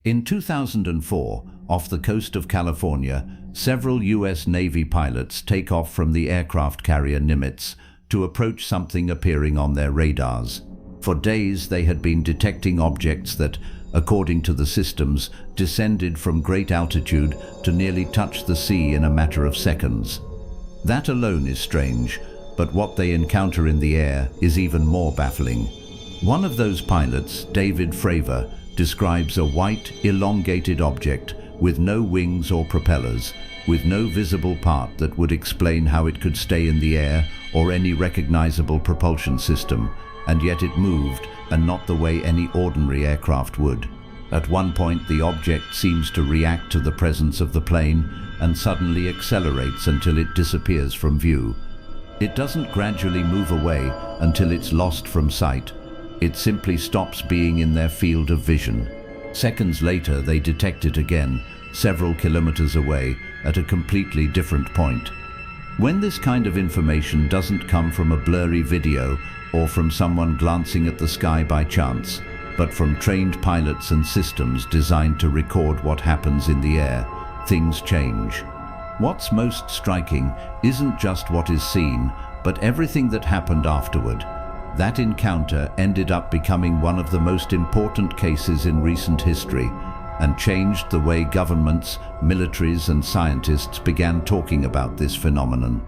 In 2004, off the coast of California, several U.S. Navy pilots take off from the aircraft carrier Nimitz to approach something appearing on their radars. For days they had been detecting objects that, according to the systems, descended from great altitude to nearly touch the sea in a matter of seconds. That alone is strange, but what they encounter in the air is even more baffling. One of those pilots, David Fravor, describes a white, elongated object with no wings or propellers, with no visible part that would explain how it could stay in the air or any recognizable propulsion system, and yet it moved, and not the way any ordinary aircraft would. At one point, the object seems to react to the presence of the plane and suddenly accelerates until it disappears from view. It doesn't gradually move away until it's lost from sight. It simply stops being in their field of vision. Seconds later, they detect it again, several kilometers away, at a completely different point. When this kind of information doesn't come from a blurry video or from someone glancing at the sky by chance, but from trained pilots and systems designed to record what happens in the air, things change. What's most striking isn't just what is seen, but everything that happened afterward. That encounter ended up becoming one of the most important cases in recent history and changed the way governments, militaries, and scientists began talking about this phenomenon.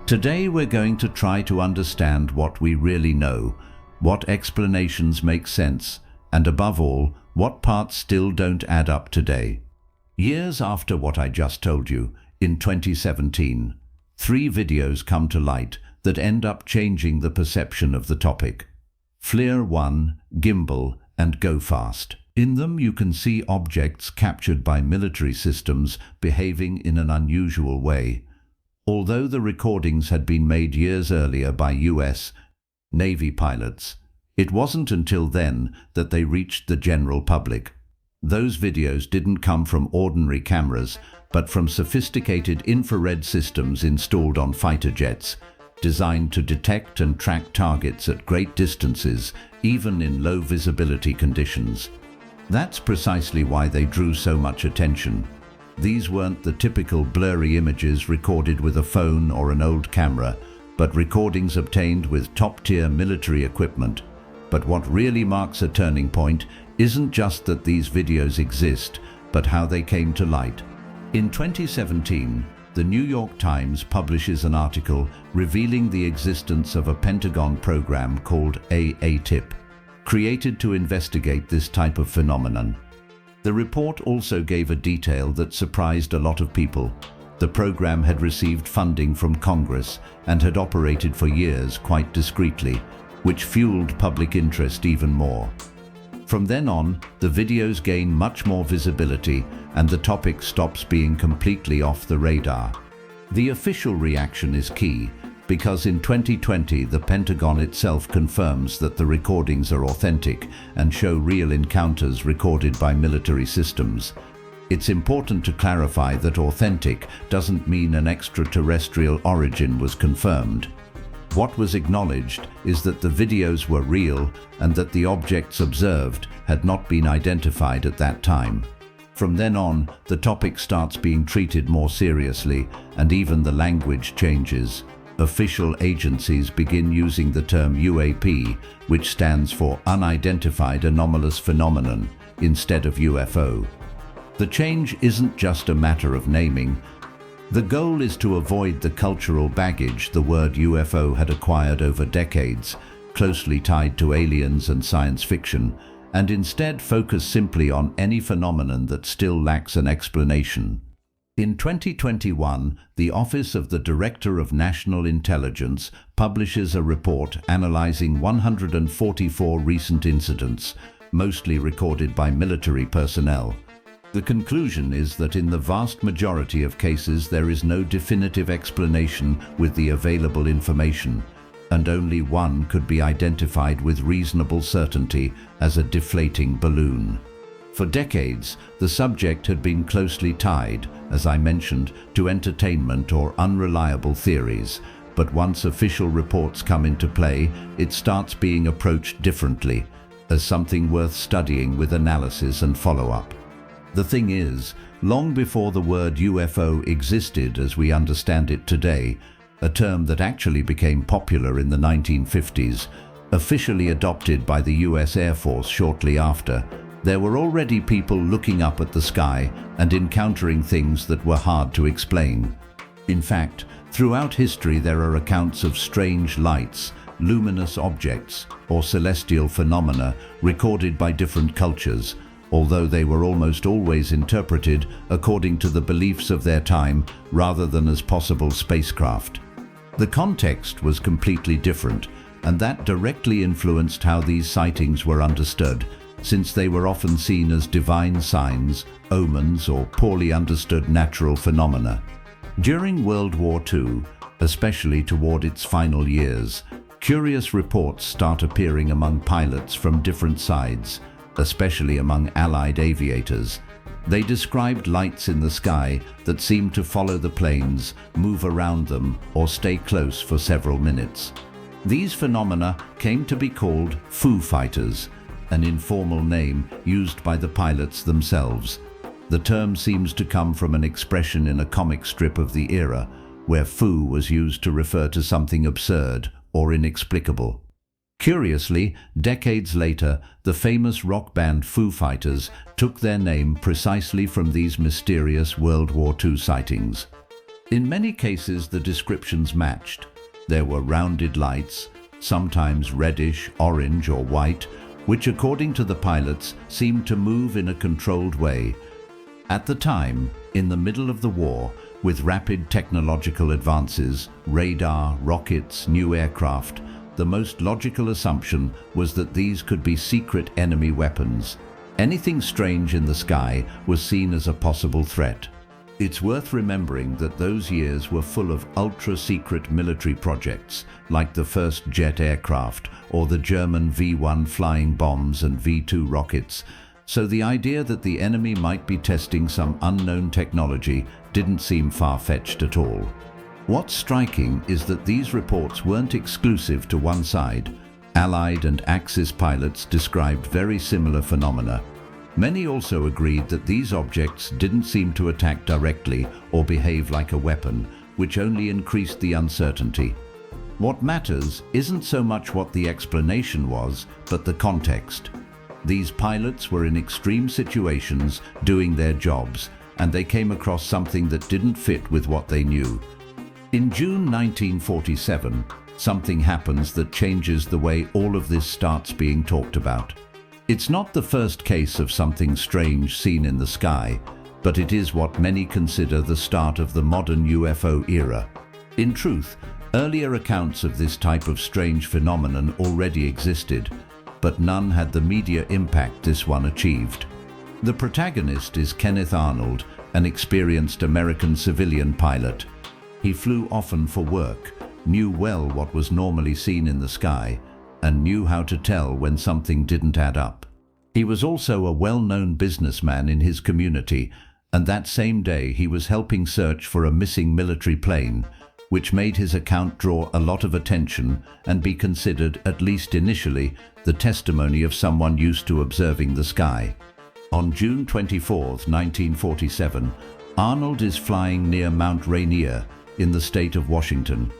Today we're going to try to understand what we really know, what explanations make sense, and above all, what parts still don't add up today. Years after what I just told you, in 2017, 3 videos come to light that end up changing the perception of the topic. FLIR 1, Gimbal, and Go Fast. In them you can see objects captured by military systems behaving in an unusual way. Although the recordings had been made years earlier by U.S. Navy pilots, it wasn't until then that they reached the general public. Those videos didn't come from ordinary cameras, but from sophisticated infrared systems installed on fighter jets, designed to detect and track targets at great distances, even in low visibility conditions. That's precisely why they drew so much attention. These weren't the typical blurry images recorded with a phone or an old camera, but recordings obtained with top-tier military equipment. But what really marks a turning point isn't just that these videos exist, but how they came to light. In 2017, the New York Times publishes an article revealing the existence of a Pentagon program called AATIP, created to investigate this type of phenomenon. The report also gave a detail that surprised a lot of people. The program had received funding from Congress and had operated for years quite discreetly, which fueled public interest even more. From then on, the videos gain much more visibility and the topic stops being completely off the radar. The official reaction is key, because in 2020 the Pentagon itself confirms that the recordings are authentic and show real encounters recorded by military systems. It's important to clarify that authentic doesn't mean an extraterrestrial origin was confirmed. What was acknowledged is that the videos were real and that the objects observed had not been identified at that time. From then on, the topic starts being treated more seriously, and even the language changes. Official agencies begin using the term UAP, which stands for Unidentified Anomalous Phenomenon, instead of UFO. The change isn't just a matter of naming. The goal is to avoid the cultural baggage the word UFO had acquired over decades, closely tied to aliens and science fiction, and instead focus simply on any phenomenon that still lacks an explanation. In 2021, the Office of the Director of National Intelligence publishes a report analyzing 144 recent incidents, mostly recorded by military personnel. The conclusion is that in the vast majority of cases there is no definitive explanation with the available information, and only one could be identified with reasonable certainty as a deflating balloon. For decades, the subject had been closely tied, as I mentioned, to entertainment or unreliable theories, but once official reports come into play, it starts being approached differently, as something worth studying with analysis and follow-up. The thing is, long before the word UFO existed as we understand it today, a term that actually became popular in the 1950s, officially adopted by the US Air Force shortly after, there were already people looking up at the sky and encountering things that were hard to explain. In fact, throughout history there are accounts of strange lights, luminous objects, or celestial phenomena recorded by different cultures, although they were almost always interpreted according to the beliefs of their time rather than as possible spacecraft. The context was completely different, and that directly influenced how these sightings were understood, since they were often seen as divine signs, omens, or poorly understood natural phenomena. During World War II, especially toward its final years, curious reports start appearing among pilots from different sides, especially among Allied aviators. They described lights in the sky that seemed to follow the planes, move around them, or stay close for several minutes. These phenomena came to be called Foo Fighters, an informal name used by the pilots themselves. The term seems to come from an expression in a comic strip of the era, where foo was used to refer to something absurd or inexplicable. Curiously, decades later, the famous rock band Foo Fighters took their name precisely from these mysterious World War II sightings. In many cases, the descriptions matched. There were rounded lights, sometimes reddish, orange, or white, which according to the pilots seemed to move in a controlled way. At the time, in the middle of the war, with rapid technological advances, radar, rockets, new aircraft, the most logical assumption was that these could be secret enemy weapons. Anything strange in the sky was seen as a possible threat. It's worth remembering that those years were full of ultra-secret military projects, like the first jet aircraft or the German V-1 flying bombs and V-2 rockets, so the idea that the enemy might be testing some unknown technology didn't seem far-fetched at all. What's striking is that these reports weren't exclusive to one side. Allied and Axis pilots described very similar phenomena. Many also agreed that these objects didn't seem to attack directly or behave like a weapon, which only increased the uncertainty. What matters isn't so much what the explanation was, but the context. These pilots were in extreme situations doing their jobs, and they came across something that didn't fit with what they knew. In June 1947, something happens that changes the way all of this starts being talked about. It's not the first case of something strange seen in the sky, but it is what many consider the start of the modern UFO era. In truth, earlier accounts of this type of strange phenomenon already existed, but none had the media impact this one achieved. The protagonist is Kenneth Arnold, an experienced American civilian pilot. He flew often for work, knew well what was normally seen in the sky, and knew how to tell when something didn't add up. He was also a well-known businessman in his community, and that same day he was helping search for a missing military plane, which made his account draw a lot of attention and be considered, at least initially, the testimony of someone used to observing the sky. On June 24, 1947, Arnold is flying near Mount Rainier in the state of Washington.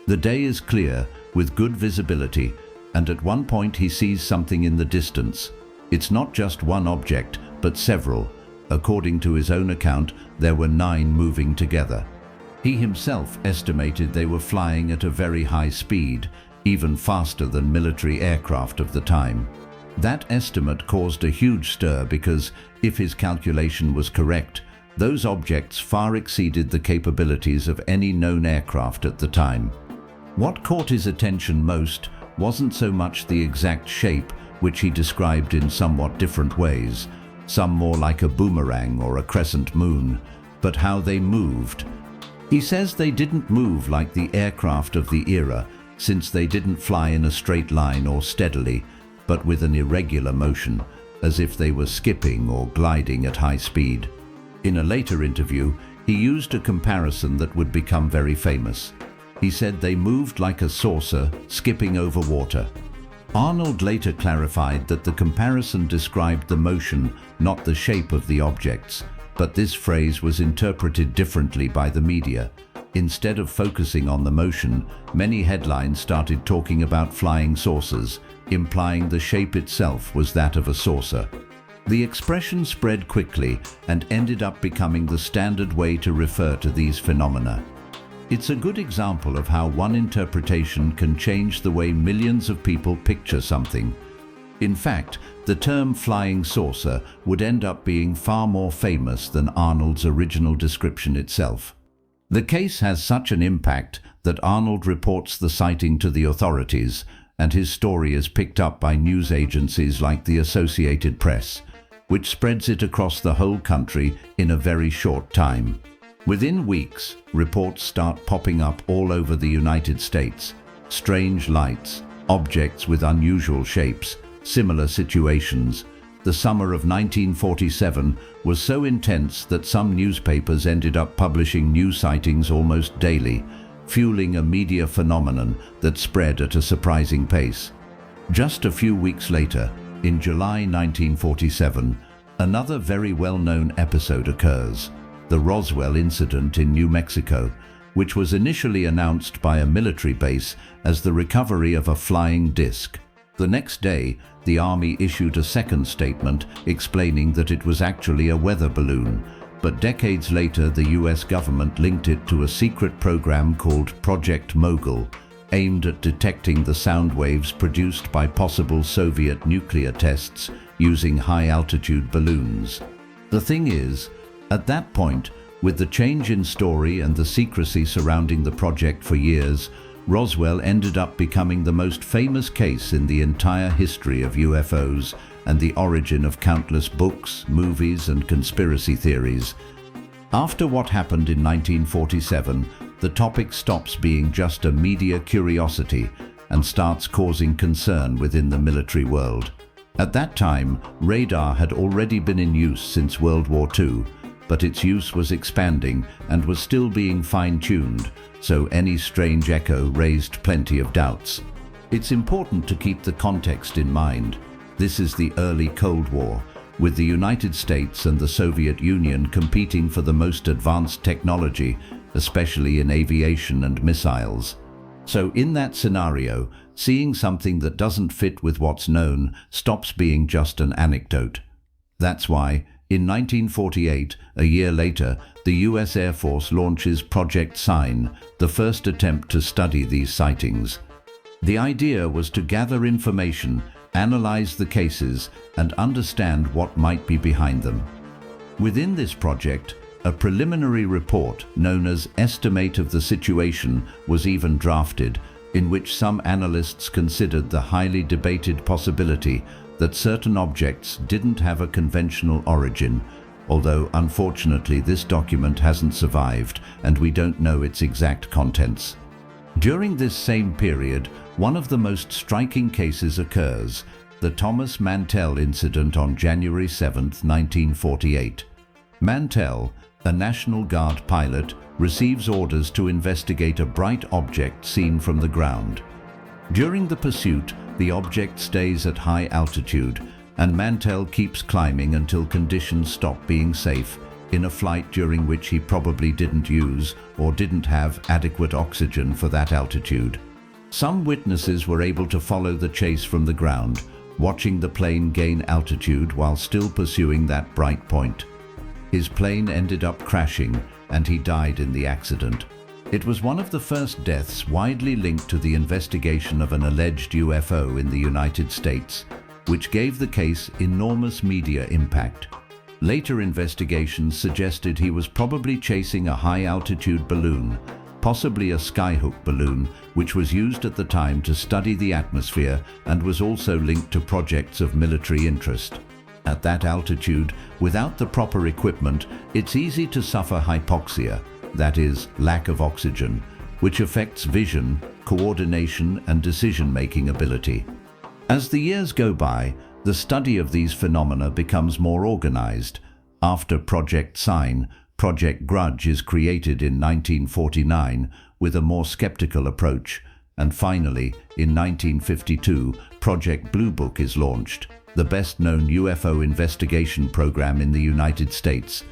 The day is clear, with good visibility, and at one point he sees something in the distance. It's not just one object, but several. According to his own account, there were 9 moving together. He himself estimated they were flying at a very high speed, even faster than military aircraft of the time. That estimate caused a huge stir because, if his calculation was correct, those objects far exceeded the capabilities of any known aircraft at the time. What caught his attention most wasn't so much the exact shape, which he described in somewhat different ways, some more like a boomerang or a crescent moon, but how they moved. He says they didn't move like the aircraft of the era, since they didn't fly in a straight line or steadily, but with an irregular motion, as if they were skipping or gliding at high speed. In a later interview, he used a comparison that would become very famous. He said they moved like a saucer skipping over water. Arnold later clarified that the comparison described the motion, not the shape of the objects, but this phrase was interpreted differently by the media. Instead of focusing on the motion, many headlines started talking about flying saucers, implying the shape itself was that of a saucer. The expression spread quickly and ended up becoming the standard way to refer to these phenomena. It's a good example of how one interpretation can change the way millions of people picture something. In fact, the term flying saucer would end up being far more famous than Arnold's original description itself. The case has such an impact that Arnold reports the sighting to the authorities, and his story is picked up by news agencies like the Associated Press, which spreads it across the whole country in a very short time. Within weeks, reports start popping up all over the United States. Strange lights, objects with unusual shapes, similar situations. The summer of 1947 was so intense that some newspapers ended up publishing new sightings almost daily, fueling a media phenomenon that spread at a surprising pace. Just a few weeks later, in July 1947, another very well-known episode occurs, the Roswell incident in New Mexico, which was initially announced by a military base as the recovery of a flying disc. The next day, the Army issued a second statement explaining that it was actually a weather balloon, but decades later the US government linked it to a secret program called Project Mogul, aimed at detecting the sound waves produced by possible Soviet nuclear tests using high-altitude balloons. The thing is, at that point, with the change in story and the secrecy surrounding the project for years, Roswell ended up becoming the most famous case in the entire history of UFOs and the origin of countless books, movies, and conspiracy theories. After what happened in 1947, the topic stops being just a media curiosity and starts causing concern within the military world. At that time, radar had already been in use since World War II, but its use was expanding and was still being fine-tuned, so any strange echo raised plenty of doubts. It's important to keep the context in mind. This is the early Cold War, with the United States and the Soviet Union competing for the most advanced technology, especially in aviation and missiles. So in that scenario, seeing something that doesn't fit with what's known stops being just an anecdote. That's why, in 1948, a year later, the US Air Force launches Project Sign, the first attempt to study these sightings. The idea was to gather information, analyze the cases, and understand what might be behind them. Within this project, a preliminary report known as Estimate of the Situation was even drafted, in which some analysts considered the highly debated possibility that certain objects didn't have a conventional origin, although unfortunately this document hasn't survived and we don't know its exact contents. During this same period, one of the most striking cases occurs, the Thomas Mantell incident on January 7, 1948. Mantell, a National Guard pilot, receives orders to investigate a bright object seen from the ground. During the pursuit, the object stays at high altitude, and Mantell keeps climbing until conditions stop being safe, in a flight during which he probably didn't use or didn't have adequate oxygen for that altitude. Some witnesses were able to follow the chase from the ground, watching the plane gain altitude while still pursuing that bright point. His plane ended up crashing, and he died in the accident. It was one of the first deaths widely linked to the investigation of an alleged UFO in the United States, which gave the case enormous media impact. Later investigations suggested he was probably chasing a high-altitude balloon, possibly a skyhook balloon, which was used at the time to study the atmosphere and was also linked to projects of military interest. At that altitude, without the proper equipment, it's easy to suffer hypoxia, that is, lack of oxygen, which affects vision, coordination, and decision-making ability. As the years go by, the study of these phenomena becomes more organized. After Project Sign, Project Grudge is created in 1949 with a more skeptical approach, And finally, in 1952, Project Blue Book is launched, the best-known UFO investigation program in the United States.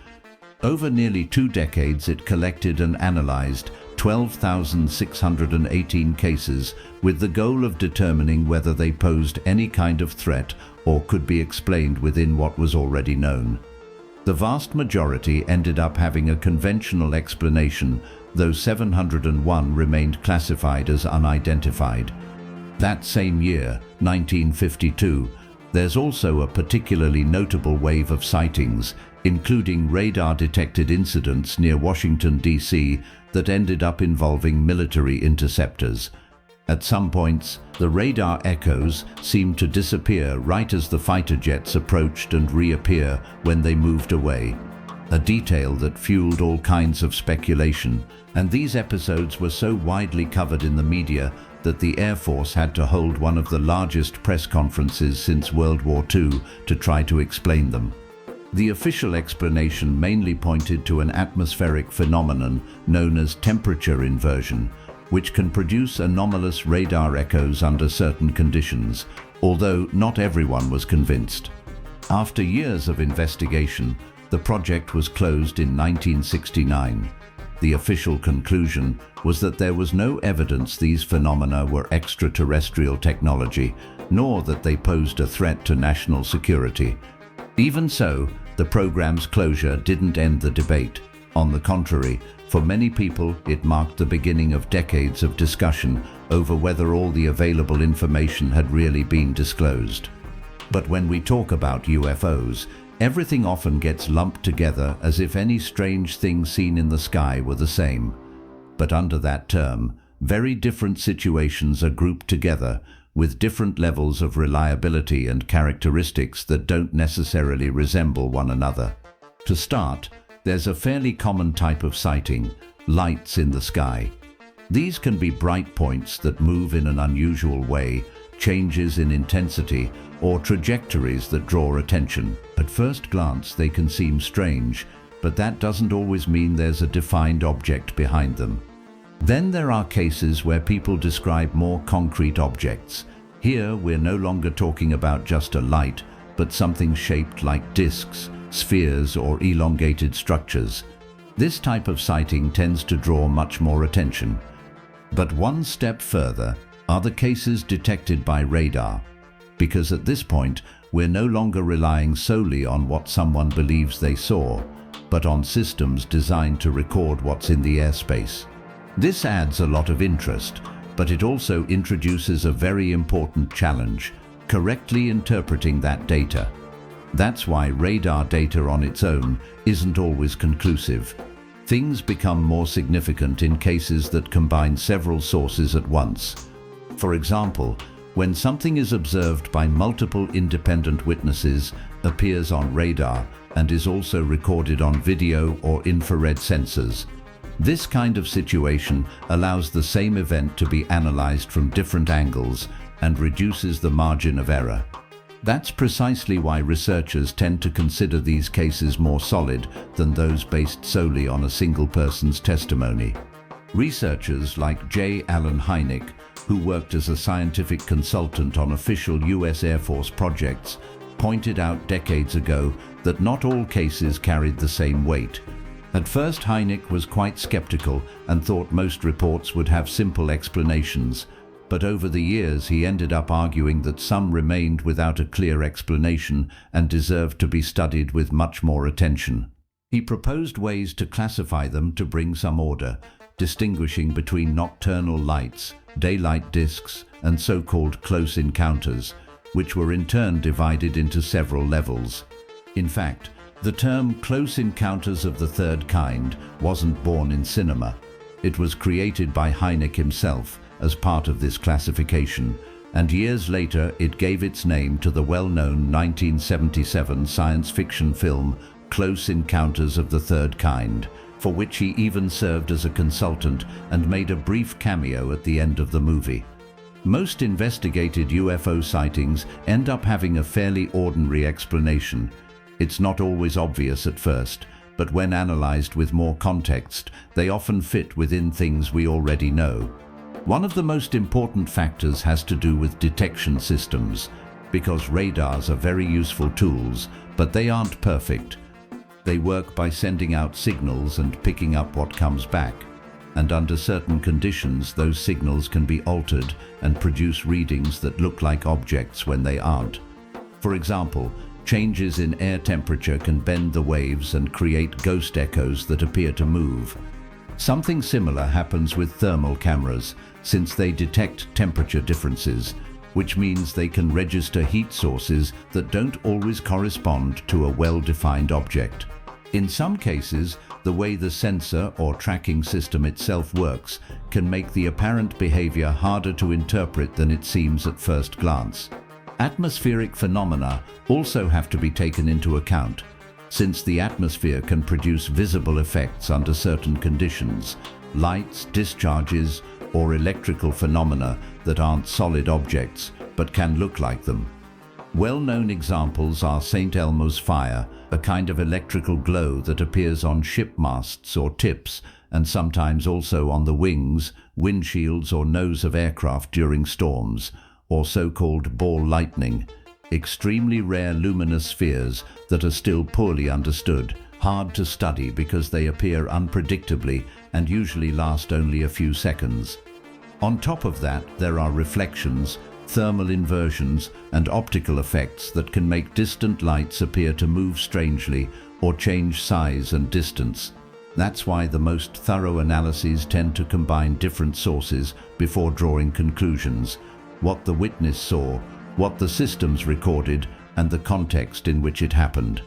Over nearly 2 decades, it collected and analyzed 12,618 cases with the goal of determining whether they posed any kind of threat or could be explained within what was already known. The vast majority ended up having a conventional explanation, though 701 remained classified as unidentified. That same year, 1952, there's also a particularly notable wave of sightings, including radar-detected incidents near Washington, D.C. that ended up involving military interceptors. At some points, the radar echoes seemed to disappear right as the fighter jets approached and reappear when they moved away, a detail that fueled all kinds of speculation, and these episodes were so widely covered in the media that the Air Force had to hold one of the largest press conferences since World War II to try to explain them. The official explanation mainly pointed to an atmospheric phenomenon known as temperature inversion, which can produce anomalous radar echoes under certain conditions, although not everyone was convinced. After years of investigation, the project was closed in 1969. The official conclusion was that there was no evidence these phenomena were extraterrestrial technology, nor that they posed a threat to national security. Even so, the program's closure didn't end the debate. On the contrary, for many people, it marked the beginning of decades of discussion over whether all the available information had really been disclosed. But when we talk about UFOs, everything often gets lumped together as if any strange thing seen in the sky were the same. But under that term, very different situations are grouped together with different levels of reliability and characteristics that don't necessarily resemble one another. To start, there's a fairly common type of sighting: lights in the sky. These can be bright points that move in an unusual way, changes in intensity, or trajectories that draw attention. At first glance, they can seem strange, but that doesn't always mean there's a defined object behind them. Then there are cases where people describe more concrete objects. Here, we're no longer talking about just a light, but something shaped like discs, spheres, or elongated structures. This type of sighting tends to draw much more attention. But one step further are the cases detected by radar, because at this point, we're no longer relying solely on what someone believes they saw, but on systems designed to record what's in the airspace. This adds a lot of interest, but it also introduces a very important challenge: correctly interpreting that data. That's why radar data on its own isn't always conclusive. Things become more significant in cases that combine several sources at once. For example, when something is observed by multiple independent witnesses, appears on radar, and is also recorded on video or infrared sensors. This kind of situation allows the same event to be analyzed from different angles and reduces the margin of error. That's precisely why researchers tend to consider these cases more solid than those based solely on a single person's testimony. Researchers like J. Allen Hynek, who worked as a scientific consultant on official U.S. Air Force projects, pointed out decades ago that not all cases carried the same weight. At first, Hynek was quite skeptical and thought most reports would have simple explanations, but over the years he ended up arguing that some remained without a clear explanation and deserved to be studied with much more attention. He proposed ways to classify them to bring some order, distinguishing between nocturnal lights, daylight disks, and so-called close encounters, which were in turn divided into several levels. In fact, the term close encounters of the third kind wasn't born in cinema. It was created by Hynek himself as part of this classification, and years later it gave its name to the well-known 1977 science fiction film Close Encounters of the Third Kind, for which he even served as a consultant and made a brief cameo at the end of the movie. Most investigated UFO sightings end up having a fairly ordinary explanation. It's not always obvious at first, but when analyzed with more context, they often fit within things we already know. One of the most important factors has to do with detection systems, because radars are very useful tools, but they aren't perfect. They work by sending out signals and picking up what comes back. And under certain conditions, those signals can be altered and produce readings that look like objects when they aren't. For example, changes in air temperature can bend the waves and create ghost echoes that appear to move. Something similar happens with thermal cameras, since they detect temperature differences, which means they can register heat sources that don't always correspond to a well-defined object. In some cases, the way the sensor or tracking system itself works can make the apparent behavior harder to interpret than it seems at first glance. Atmospheric phenomena also have to be taken into account, since the atmosphere can produce visible effects under certain conditions, lights, discharges, or electrical phenomena that aren't solid objects but can look like them. Well-known examples are St. Elmo's fire, a kind of electrical glow that appears on ship masts or tips, and sometimes also on the wings, windshields, or nose of aircraft during storms, or so-called ball lightning, extremely rare luminous spheres that are still poorly understood, hard to study because they appear unpredictably and usually last only a few seconds. On top of that, there are reflections, thermal inversions, and optical effects that can make distant lights appear to move strangely or change size and distance. That's why the most thorough analyses tend to combine different sources before drawing conclusions: what the witness saw, what the systems recorded, and the context in which it happened.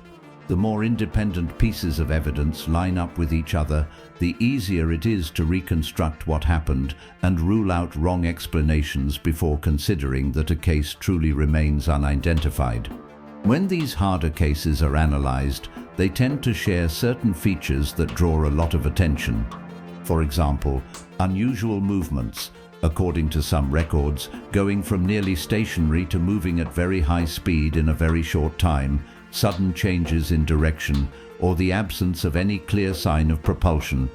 The more independent pieces of evidence line up with each other, the easier it is to reconstruct what happened and rule out wrong explanations before considering that a case truly remains unidentified. When these harder cases are analyzed, they tend to share certain features that draw a lot of attention. For example, unusual movements, according to some records, going from nearly stationary to moving at very high speed in a very short time, sudden changes in direction, or the absence of any clear sign of propulsion.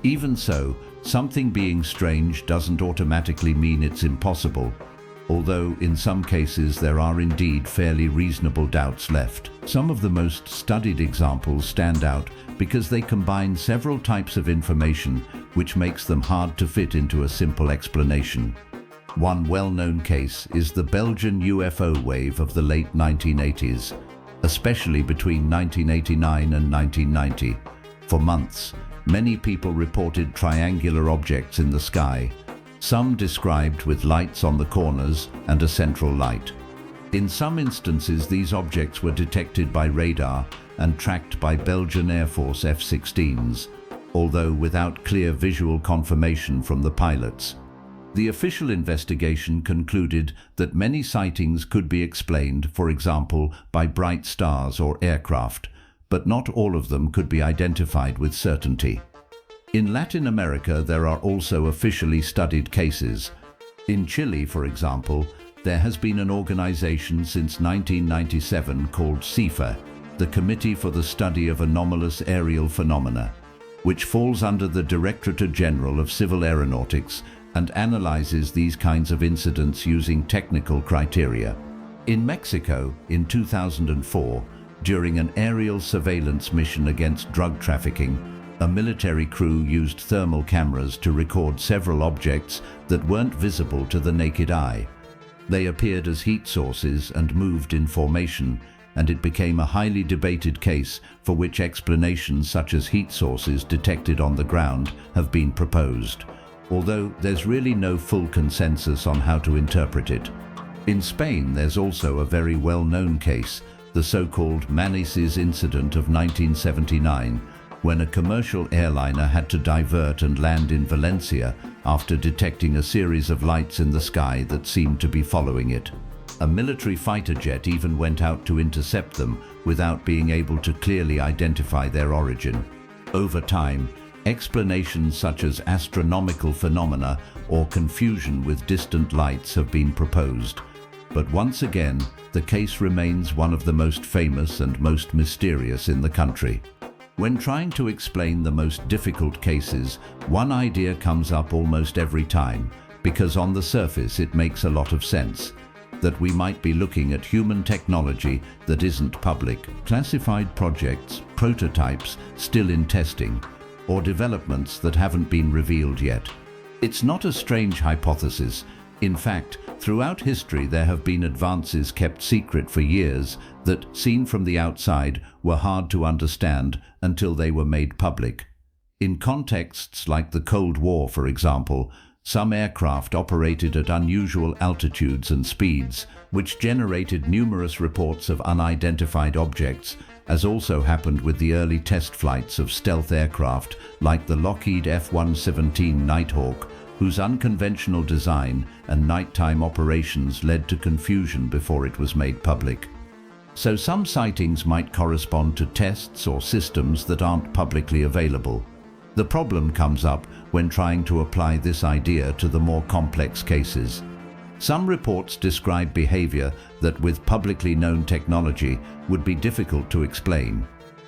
Even so, something being strange doesn't automatically mean it's impossible, although in some cases there are indeed fairly reasonable doubts left. Some of the most studied examples stand out because they combine several types of information, which makes them hard to fit into a simple explanation. One well-known case is the Belgian UFO wave of the late 1980s, especially between 1989 and 1990. For months, many people reported triangular objects in the sky, some described with lights on the corners and a central light. In some instances, these objects were detected by radar and tracked by Belgian Air Force F-16s, although without clear visual confirmation from the pilots. The official investigation concluded that many sightings could be explained, for example, by bright stars or aircraft, but not all of them could be identified with certainty. In Latin America, there are also officially studied cases. In Chile, for example, there has been an organization since 1997 called CIFA, the Committee for the Study of Anomalous Aerial Phenomena, which falls under the Directorate General of Civil Aeronautics and analyzes these kinds of incidents using technical criteria. In Mexico, in 2004, during an aerial surveillance mission against drug trafficking, a military crew used thermal cameras to record several objects that weren't visible to the naked eye. They appeared as heat sources and moved in formation, and it became a highly debated case for which explanations such as heat sources detected on the ground have been proposed, although there's really no full consensus on how to interpret it. In Spain, there's also a very well-known case, the so-called Manises incident of 1979, when a commercial airliner had to divert and land in Valencia after detecting a series of lights in the sky that seemed to be following it. A military fighter jet even went out to intercept them without being able to clearly identify their origin. Over time, explanations such as astronomical phenomena or confusion with distant lights have been proposed. But once again, the case remains one of the most famous and most mysterious in the country. When trying to explain the most difficult cases, one idea comes up almost every time: because on the surface it makes a lot of sense that we might be looking at human technology that isn't public, classified projects, prototypes still in testing, or developments that haven't been revealed yet. It's not a strange hypothesis. In fact, throughout history there have been advances kept secret for years that, seen from the outside, were hard to understand until they were made public. In contexts like the Cold War, for example, some aircraft operated at unusual altitudes and speeds, which generated numerous reports of unidentified objects, as also happened with the early test flights of stealth aircraft like the Lockheed F-117 Nighthawk, whose unconventional design and nighttime operations led to confusion before it was made public. So some sightings might correspond to tests or systems that aren't publicly available. The problem comes up when trying to apply this idea to the more complex cases. Some reports describe behavior that with publicly known technology would be difficult to explain.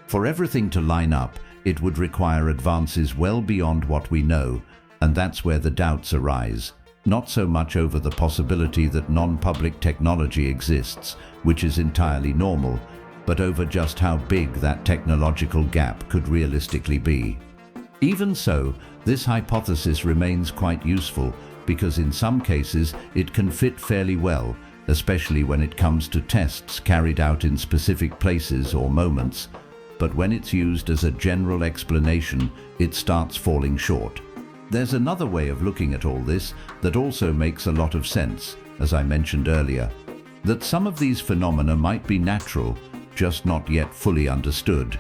For everything to line up, it would require advances well beyond what we know, and that's where the doubts arise. Not so much over the possibility that non-public technology exists, which is entirely normal, but over just how big that technological gap could realistically be. Even so, this hypothesis remains quite useful because in some cases it can fit fairly well, especially when it comes to tests carried out in specific places or moments. But when it's used as a general explanation, it starts falling short. There's another way of looking at all this that also makes a lot of sense, as I mentioned earlier, that some of these phenomena might be natural, just not yet fully understood.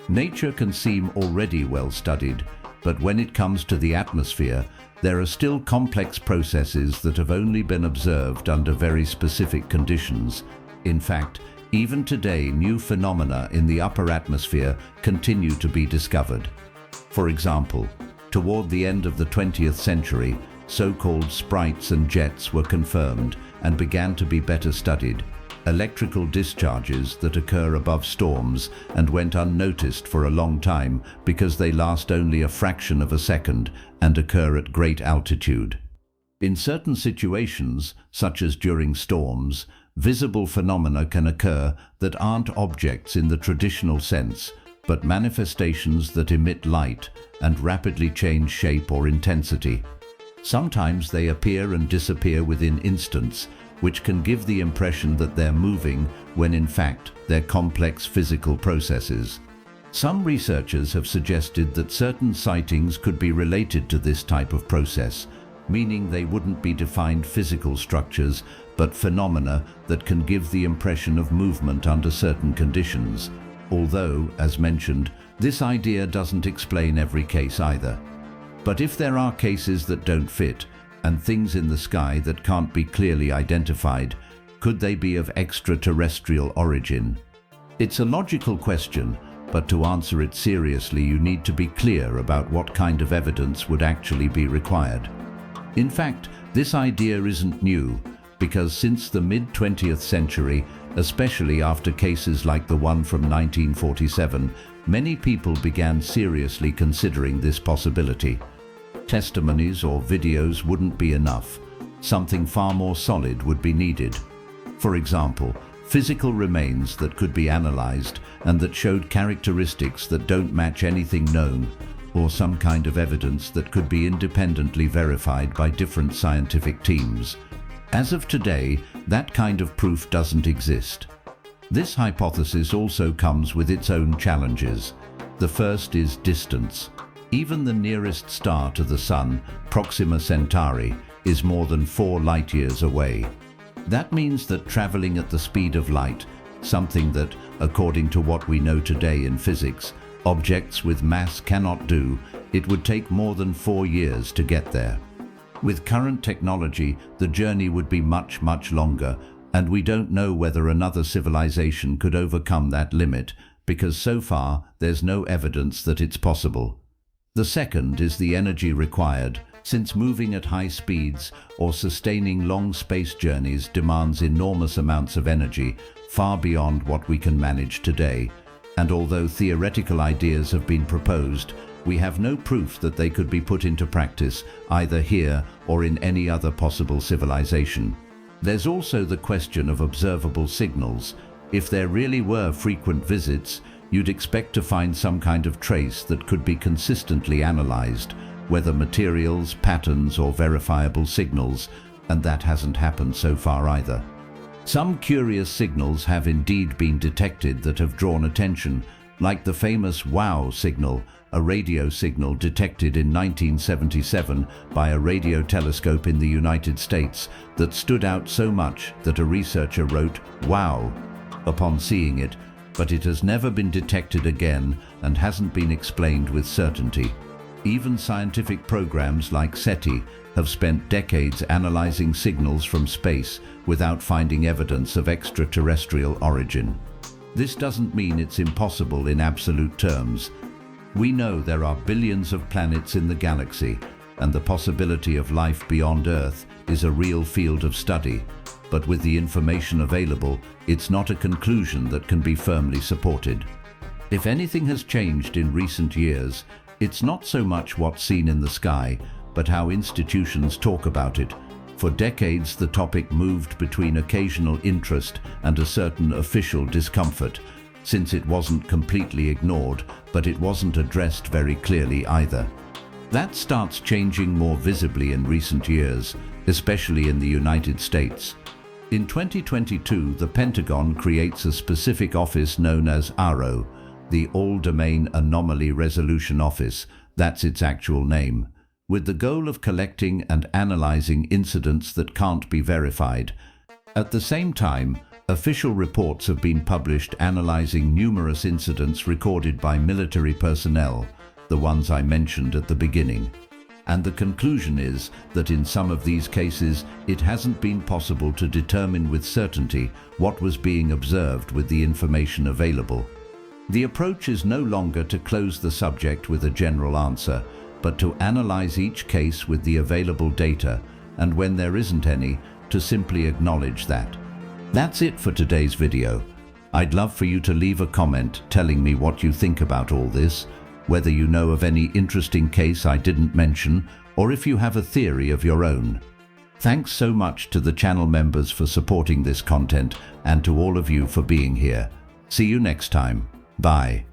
Nature can seem already well studied, but when it comes to the atmosphere, there are still complex processes that have only been observed under very specific conditions. In fact, even today, new phenomena in the upper atmosphere continue to be discovered. For example, toward the end of the 20th century, so-called sprites and jets were confirmed and began to be better studied. Electrical discharges that occur above storms and went unnoticed for a long time because they last only a fraction of a second and occur at great altitude. In certain situations, such as during storms, visible phenomena can occur that aren't objects in the traditional sense, but manifestations that emit light and rapidly change shape or intensity. Sometimes they appear and disappear within instants, which can give the impression that they're moving when in fact they're complex physical processes. Some researchers have suggested that certain sightings could be related to this type of process, meaning they wouldn't be defined physical structures, but phenomena that can give the impression of movement under certain conditions. Although, as mentioned, this idea doesn't explain every case either. But if there are cases that don't fit, and things in the sky that can't be clearly identified, could they be of extraterrestrial origin? It's a logical question, but to answer it seriously you need to be clear about what kind of evidence would actually be required. In fact, this idea isn't new, because since the mid-20th century, especially after cases like the one from 1947, many people began seriously considering this possibility. Testimonies or videos wouldn't be enough. Something far more solid would be needed. For example, physical remains that could be analyzed and that showed characteristics that don't match anything known, or some kind of evidence that could be independently verified by different scientific teams. As of today, that kind of proof doesn't exist. This hypothesis also comes with its own challenges. The first is distance. Even the nearest star to the Sun, Proxima Centauri, is more than 4 light-years away. That means that traveling at the speed of light, something that, according to what we know today in physics, objects with mass cannot do, it would take more than 4 years to get there. With current technology, the journey would be much, much longer, and we don't know whether another civilization could overcome that limit, because so far there's no evidence that it's possible. The second is the energy required, since moving at high speeds or sustaining long space journeys demands enormous amounts of energy, far beyond what we can manage today. And although theoretical ideas have been proposed, We have no proof that they could be put into practice either here or in any other possible civilization. There's also the question of observable signals. If there really were frequent visits, you'd expect to find some kind of trace that could be consistently analyzed, whether materials, patterns, or verifiable signals, and that hasn't happened so far either. Some curious signals have indeed been detected that have drawn attention, like the famous WOW signal, a radio signal detected in 1977 by a radio telescope in the United States that stood out so much that a researcher wrote "Wow" upon seeing it, but it has never been detected again and hasn't been explained with certainty. Even scientific programs like SETI have spent decades analyzing signals from space without finding evidence of extraterrestrial origin. This doesn't mean it's impossible in absolute terms. We know there are billions of planets in the galaxy, and the possibility of life beyond Earth is a real field of study. But with the information available, it's not a conclusion that can be firmly supported. If anything has changed in recent years, it's not so much what's seen in the sky, but how institutions talk about it. For decades, the topic moved between occasional interest and a certain official discomfort, since it wasn't completely ignored, but it wasn't addressed very clearly either. That starts changing more visibly in recent years, especially in the United States. In 2022, the Pentagon creates a specific office known as ARO, the All-Domain Anomaly Resolution Office, that's its actual name, with the goal of collecting and analyzing incidents that can't be verified. At the same time, official reports have been published analyzing numerous incidents recorded by military personnel, the ones I mentioned at the beginning. And the conclusion is that in some of these cases, it hasn't been possible to determine with certainty what was being observed with the information available. The approach is no longer to close the subject with a general answer, but to analyze each case with the available data, and when there isn't any, to simply acknowledge that. That's it for today's video. I'd love for you to leave a comment telling me what you think about all this, whether you know of any interesting case I didn't mention, or if you have a theory of your own. Thanks so much to the channel members for supporting this content, and to all of you for being here. See you next time. Bye.